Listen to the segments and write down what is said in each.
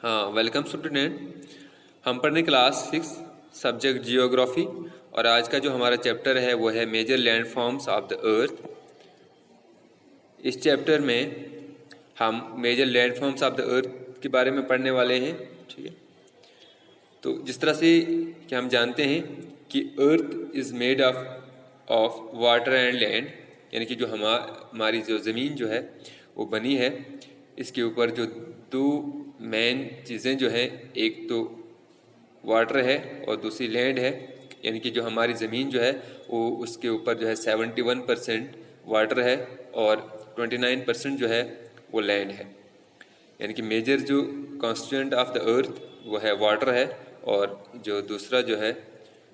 हाँ, welcome student. हम पढ़ने क्लास 6 सब्जेक्ट जियोग्राफी और आज का जो हमारा चैप्टर है वो है major landforms of the Earth. इस चैप्टर में हम major landforms of the Earth के बारे में पढ़ने वाले हैं। ठीक है, तो जिस तरह से कि हम जानते हैं कि earth is made of water and land, यानी कि जो हमारी जो ज़मीन जो है वो बनी है, इसके ऊपर जो दो मेन चीज़ें जो हैं, एक तो वाटर है और दूसरी लैंड है। यानी कि जो हमारी ज़मीन जो है वो उसके ऊपर जो है 71% वाटर है और 29% जो है वो लैंड है। यानी कि मेजर जो कॉन्स्टिट्यूएंट ऑफ द अर्थ वो है वाटर है और जो दूसरा जो है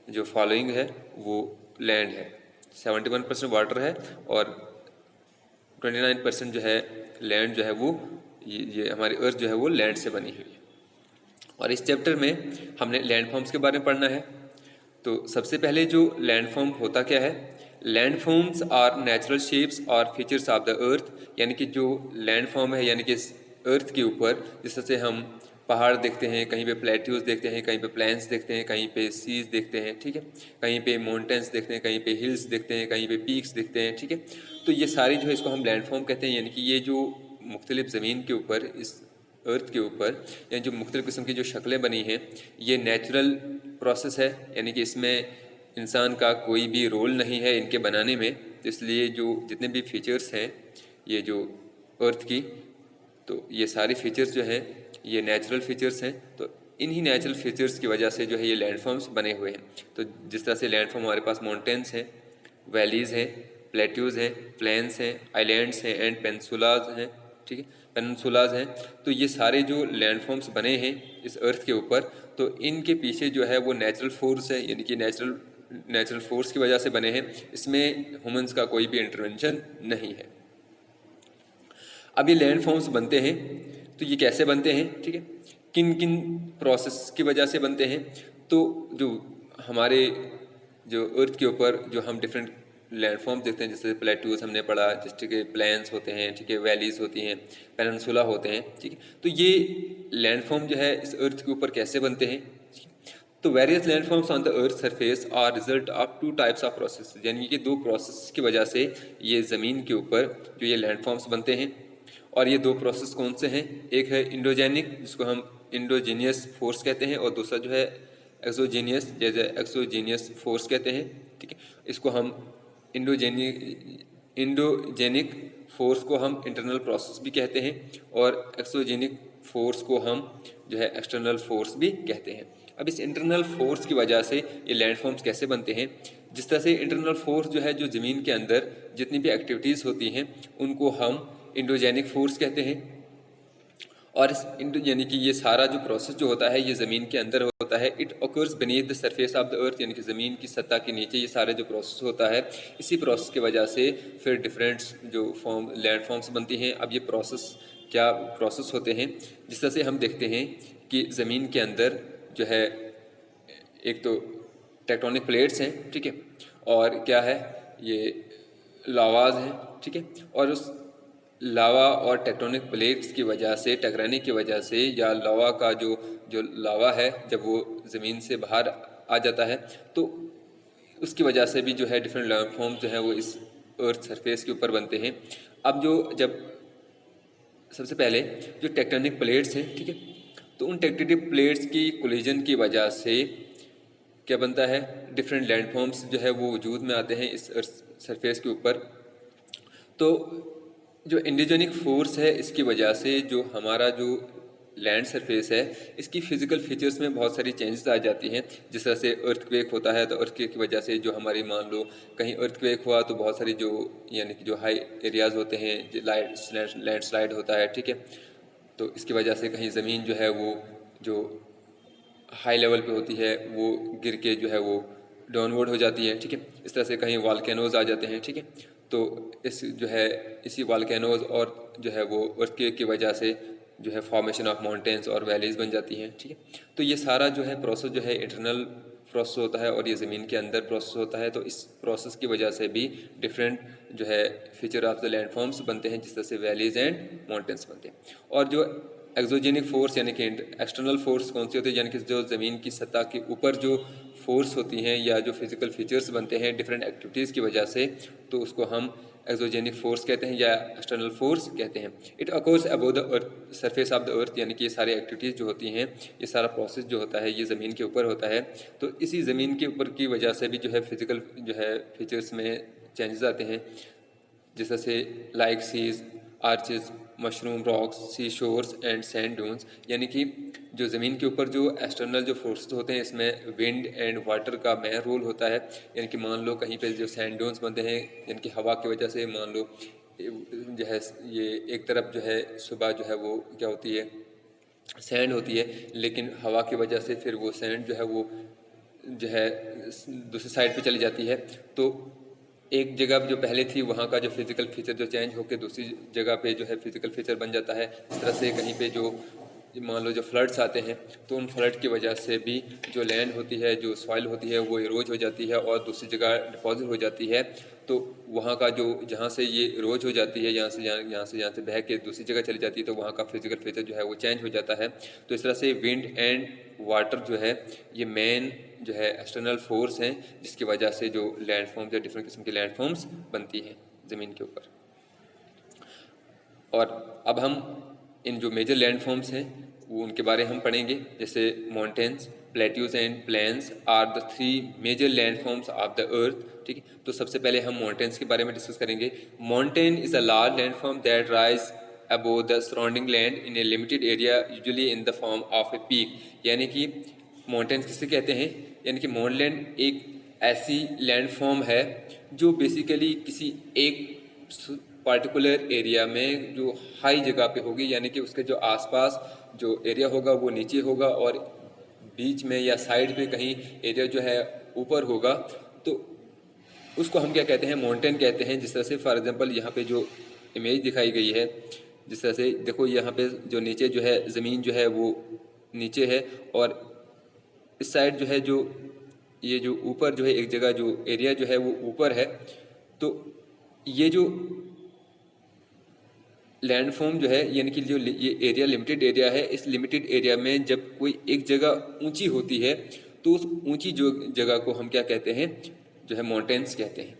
जो फॉलोइंग है वो लैंड है। 71% वाटर है और 29% जो है लैंड जो है वो ये हमारी अर्थ जो है वो लैंड से बनी हुई है। और इस चैप्टर में हमने लैंडफॉर्म्स के बारे में पढ़ना है। तो सबसे पहले जो लैंडफॉर्म होता क्या है, लैंडफॉर्म्स आर नेचुरल शेप्स और फीचर्स ऑफ द अर्थ। यानी कि जो लैंडफॉर्म है, यानी कि इस अर्थ के ऊपर जिस तरह से हम पहाड़ देखते हैं, कहीं पे प्लेट्यूज देखते हैं, कहीं पे प्लेन्स देखते हैं, कहीं पे सीज देखते हैं, ठीक है, कहीं पे माउंटेन्स देखते हैं, कहीं पे हिल्स देखते हैं, कहीं पे पीक्स देखते हैं, ठीक है। तो ये सारी जो है इसको हम लैंडफॉर्म कहते हैं। यानी कि ये जो मुख्तलिफ ज़मीन के ऊपर, इस अर्थ के ऊपर, यानी जो मुख्तलिफ किस्म की जो शक्लें बनी हैं, ये नेचुरल प्रोसेस है। यानी कि इसमें इंसान का कोई भी रोल नहीं है इनके बनाने में। तो इसलिए जो जितने भी फीचर्स हैं ये जो अर्थ की, तो ये सारे फीचर्स जो हैं ये नेचुरल फीचर्स हैं। तो इन्हीं नेचुरल फीचर्स की वजह से जो है ये लैंडफॉर्म्स बने हुए हैं। तो जिस तरह से लैंडफॉर्म हमारे पास माउंटेन्स हैं, वैलीज़ हैं, प्लेट्यूज़ हैं, प्लेन्स हैं, आइलैंड्स हैं एंड पेंसुलाज हैं, ठीक है, पेनिनसुलाज हैं। तो ये सारे जो लैंडफॉर्म्स बने हैं इस अर्थ के ऊपर, तो इनके पीछे जो है वो नेचुरल फोर्स है। यानी कि नेचुरल फोर्स की वजह से बने हैं। इसमें ह्यूमंस का कोई भी इंटरवेंशन नहीं है। अब ये लैंडफॉर्म्स बनते हैं तो ये कैसे बनते हैं, ठीक है, किन किन प्रोसेस की वजह से बनते हैं। तो जो हमारे जो अर्थ के ऊपर जो हम डिफरेंट लैंडफॉर्म देखते हैं, जैसे प्लेट्यूज हमने पढ़ा, जैसे कि प्लेन्स होते हैं, ठीक है, वैलीज होती हैं, पेनिनसुला होते हैं, ठीक है। तो ये लैंडफॉर्म जो है इस अर्थ के ऊपर कैसे बनते हैं। तो various landforms on the earth surface are result of two types of process. यानी कि दो प्रोसेस की वजह से ये ज़मीन के ऊपर जो ये लैंडफॉर्म्स बनते हैं। और ये दो प्रोसेस कौन से हैं, एक है इंडोजेनिक जिसको हम इंडोजीनियस फोर्स कहते हैं, और दूसरा जो है एक्सोजीनियस, जैसे एक्सोजीनियस फोर्स कहते हैं, ठीक है। इसको हम इंडोजेनिक फोर्स को हम इंटरनल प्रोसेस भी कहते हैं और एक्सोजेनिक फोर्स को हम जो है एक्सटर्नल फोर्स भी कहते हैं। अब इस इंटरनल फोर्स की वजह से ये लैंडफॉर्म्स कैसे बनते हैं, जिस तरह से इंटरनल फोर्स जो है जो ज़मीन के अंदर जितनी भी एक्टिविटीज़ होती हैं उनको हम इंडोजेनिक फोर्स कहते हैं। और इस यानी कि ये सारा जो प्रोसेस जो होता है ये ज़मीन के अंदर होता है। It occurs beneath the surface of the earth, यानी कि ज़मीन की सतह के नीचे ये सारे जो प्रोसेस होता है, इसी प्रोसेस की वजह से फिर डिफरेंट जो लैंडफॉर्म्स बनती हैं। अब ये प्रोसेस क्या प्रोसेस होते हैं, जिस तरह से हम देखते हैं कि ज़मीन के अंदर जो है एक तो टेक्टोनिक प्लेट्स हैं, ठीक है, और क्या है ये लावाज हैं, ठीक है। और उस लावा और टेक्टोनिक प्लेट्स की वजह से, टकराने की वजह से, या लावा का जो लावा है जब वो ज़मीन से बाहर आ जाता है तो उसकी वजह से भी जो है डिफरेंट लैंडफॉर्म जो है वो इस अर्थ सरफेस के ऊपर बनते हैं। अब जब सबसे पहले जो टेक्टोनिक प्लेट्स हैं, ठीक है, तो उन टेक्टोनिक प्लेट्स की कोलिजन की वजह से क्या बनता है, डिफरेंट लैंडफॉर्म्स जो है वो वजूद में आते हैं इस अर्थ सरफेस के ऊपर। तो जो इंडिजेनिक फोर्स है इसकी वजह से जो हमारा जो लैंड सरफेस है इसकी फिजिकल फीचर्स में बहुत सारी चेंजेस आ जाती हैं। जिस तरह से अर्थक्वेक होता है तो अर्थक्वेक की वजह से जो हमारी, मान लो कहीं अर्थक्वेक हुआ तो बहुत सारी जो यानी कि जो हाई एरियाज़ होते हैं, लैंडस्लाइड होता है, ठीक है। तो इसकी वजह से कहीं ज़मीन जो है वो जो हाई लेवल पे होती है वो गिर के जो है वो डाउनवर्ड हो जाती है, ठीक है। इस तरह से कहीं वॉल्केनोज आ जाते हैं, ठीक है। तो इस जो है इसी वॉल्केनोज और जो है वो अर्थक्वेक की वजह से जो है फॉर्मेशन ऑफ माउंटेन्स और वैलीज़ बन जाती हैं, ठीक है। तो ये सारा जो है प्रोसेस जो है इंटरनल प्रोसेस होता है और ये ज़मीन के अंदर प्रोसेस होता है। तो इस प्रोसेस की वजह से भी डिफरेंट जो है फीचर ऑफ द लैंडफॉर्म्स बनते हैं, जिस तरह से वैलीज़ एंड माउंटेन्स बनते हैं। और जो एक्सोजेनिक फोर्स यानी कि एक्सटर्नल फोर्स कौन सी होती है, यानी कि जो ज़मीन की सतह के ऊपर जो फोर्स होती हैं या जो फिजिकल फीचर्स बनते हैं डिफरेंट एक्टिविटीज़ की वजह से, तो उसको हम एक्सोजेनिक फोर्स कहते हैं या एक्सटर्नल फोर्स कहते हैं। It occurs above the earth surface of the earth, यानी कि ये सारी एक्टिविटीज़ जो होती हैं, ये सारा प्रोसेस जो होता है ये ज़मीन के ऊपर होता है। तो इसी ज़मीन के ऊपर की वजह से भी जो है फिजिकल जो है फीचर्स में चेंजेस आते हैं, जिस तरह से like seas, arches, mushroom rocks, sea shores and sand dunes, यानी कि जो ज़मीन के ऊपर जो एक्सटर्नल जो फोर्सेस होते हैं इसमें विंड एंड वाटर का मेन रोल होता है। यानी कि मान लो कहीं पे जो सैंड ड्यून्स बनते हैं, यानी कि हवा की वजह से मान लो जो है ये एक तरफ जो है सुबह जो है वो क्या होती है, सैंड होती है, लेकिन हवा की वजह से फिर वो सैंड जो है वो जो है दूसरी साइड पे चली जाती है। तो एक जगह जो पहले थी वहाँ का जो फिजिकल फीचर जो चेंज होकर दूसरी जगह पे जो है फिजिकल फीचर बन जाता है। इस तरह से कहीं पे जो मान लो जो फ्लड्स आते हैं, तो उन फ्लड की वजह से भी जो लैंड होती है, जो सॉइल होती है, वो इरोज हो जाती है और दूसरी जगह डिपॉजिट हो जाती है। तो वहाँ का जो जहाँ से ये इरोज हो जाती है, यहाँ से बह के दूसरी जगह चली जाती है, तो वहाँ का फिजिकल फीचर जो है वो चेंज हो जाता है। तो इस तरह से विंड एंड वाटर जो है ये मेन जो है एक्सटर्नल फोर्स हैं, जिसकी वजह से जो लैंडफॉर्म्स या डिफरेंट किस्म के लैंडफॉर्म्स बनती हैं ज़मीन के ऊपर। और अब हम इन जो मेजर लैंडफॉर्म्स हैं वो उनके बारे हम पढ़ेंगे, जैसे mountains, plateaus and plains are the 3 major landforms of the Earth. ठीक है, तो सबसे पहले हम माउंटेन्स के बारे में डिस्कस करेंगे। Mountain is a large landform that rise above the surrounding land in A limited area, usually in the form of a peak. यानी कि माउंटेन्स किसे कहते हैं, यानी कि माउंटलैंड एक ऐसी लैंडफॉर्म है जो बेसिकली किसी एक पार्टिकुलर एरिया में जो हाई जगह पे होगी, यानी कि उसके जो आसपास जो एरिया होगा वो नीचे होगा और बीच में या साइड पे कहीं एरिया जो है ऊपर होगा, तो उसको हम क्या कहते हैं, माउंटेन कहते हैं। जिस तरह से फॉर एग्जांपल यहाँ पे जो इमेज दिखाई गई है, जिस तरह से देखो यहाँ पे जो नीचे जो है ज़मीन जो है वो नीचे है और इस साइड जो है जो ये जो ऊपर जो है एक जगह जो एरिया जो है वो ऊपर है। तो ये जो लैंडफॉर्म जो है यानी कि जो ये एरिया लिमिटेड एरिया है, इस लिमिटेड एरिया में जब कोई एक जगह ऊंची होती है तो उस ऊंची जो जगह को हम क्या कहते हैं, जो है माउंटेन्स कहते हैं।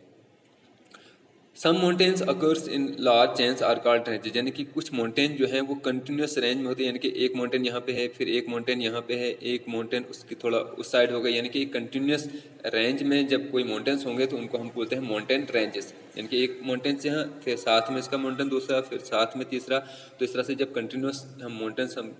Some mountains occurs in large chains are called ranges, यानी कि कुछ माउंटेन जो है वो कंटिन्यूस रेंज में होते हैं, यानी कि एक माउंटेन यहाँ पे है, फिर एक माउंटेन यहाँ पे है, एक माउंटेन उसकी थोड़ा उस साइड हो गई, यानी कि कंटिन्यूस रेंज में जब कोई माउंटेन्स होंगे तो उनको हम बोलते हैं माउंटेन रेंजेस। यानी कि एक माउंटेन से यहाँ फिर साथ में इसका माउंटेन दूसरा, फिर साथ में तीसरा, तो इस तरह से जब कंटिन्यूस हम माउंटेन्स हम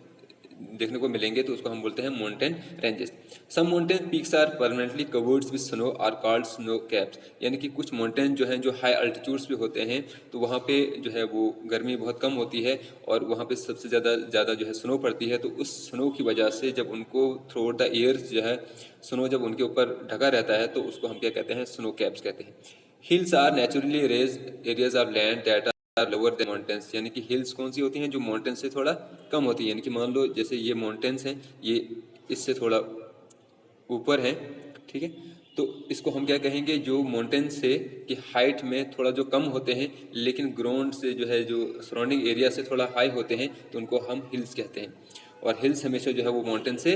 देखने को मिलेंगे तो उसको हम बोलते हैं mountain ranges. Some mountain peaks are permanently covered with snow are called snow caps, यानी कि कुछ माउंटेन जो हैं जो हाई अल्टीट्यूड्स पे होते हैं तो वहाँ पे जो है वो गर्मी बहुत कम होती है और वहाँ पे सबसे ज़्यादा जो है स्नो पड़ती है। तो उस स्नो की वजह से जब उनको थ्रू आउट द ईयर जो है स्नो जब उनके ऊपर ढका रहता है तो उसको हम क्या कहते हैं, स्नो कैप्स कहते हैं। Hills are naturally raised areas of land that lower the mountains, यानी कि हिल्स कौन सी होती हैं, जो माउंटेन से थोड़ा कम होती है। यानी कि मान लो जैसे ये माउंटेन्स हैं, ये इससे थोड़ा ऊपर है, ठीक है, तो इसको हम क्या कहेंगे, जो माउंटेन से की हाइट में थोड़ा जो कम होते हैं लेकिन ग्राउंड से जो है जो सराउंडिंग एरिया से थोड़ा हाई होते हैं तो उनको हम हिल्स कहते हैं। और हिल्स हमेशा जो है वो माउंटेन से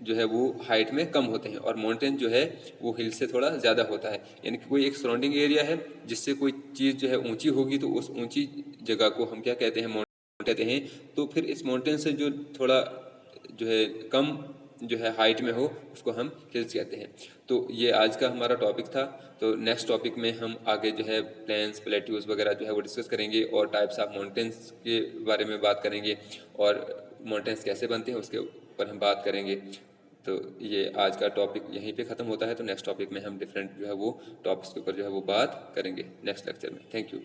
जो है वो हाइट में कम होते हैं और माउंटेन जो है वो हिल से थोड़ा ज़्यादा होता है। यानी कि कोई एक सराउंडिंग एरिया है जिससे कोई चीज़ जो है ऊंची होगी तो उस ऊंची जगह को हम क्या कहते हैं, माउंटेन कहते हैं। तो फिर इस माउंटेन से जो थोड़ा जो है कम जो है हाइट में हो उसको हम हिल्स कहते हैं। तो ये आज का हमारा टॉपिक था। तो नेक्स्ट टॉपिक में हम आगे जो है प्लेन्स, प्लेट्यूज वगैरह जो है वो डिस्कस करेंगे और टाइप्स ऑफ माउंटेन्स के बारे में बात करेंगे और माउंटेन्स कैसे बनते हैं उसके ऊपर हम बात करेंगे। तो ये आज का टॉपिक यहीं पे ख़त्म होता है। तो नेक्स्ट टॉपिक में हम डिफरेंट जो है वो टॉपिक्स के ऊपर जो है वो बात करेंगे नेक्स्ट लेक्चर में। Thank you.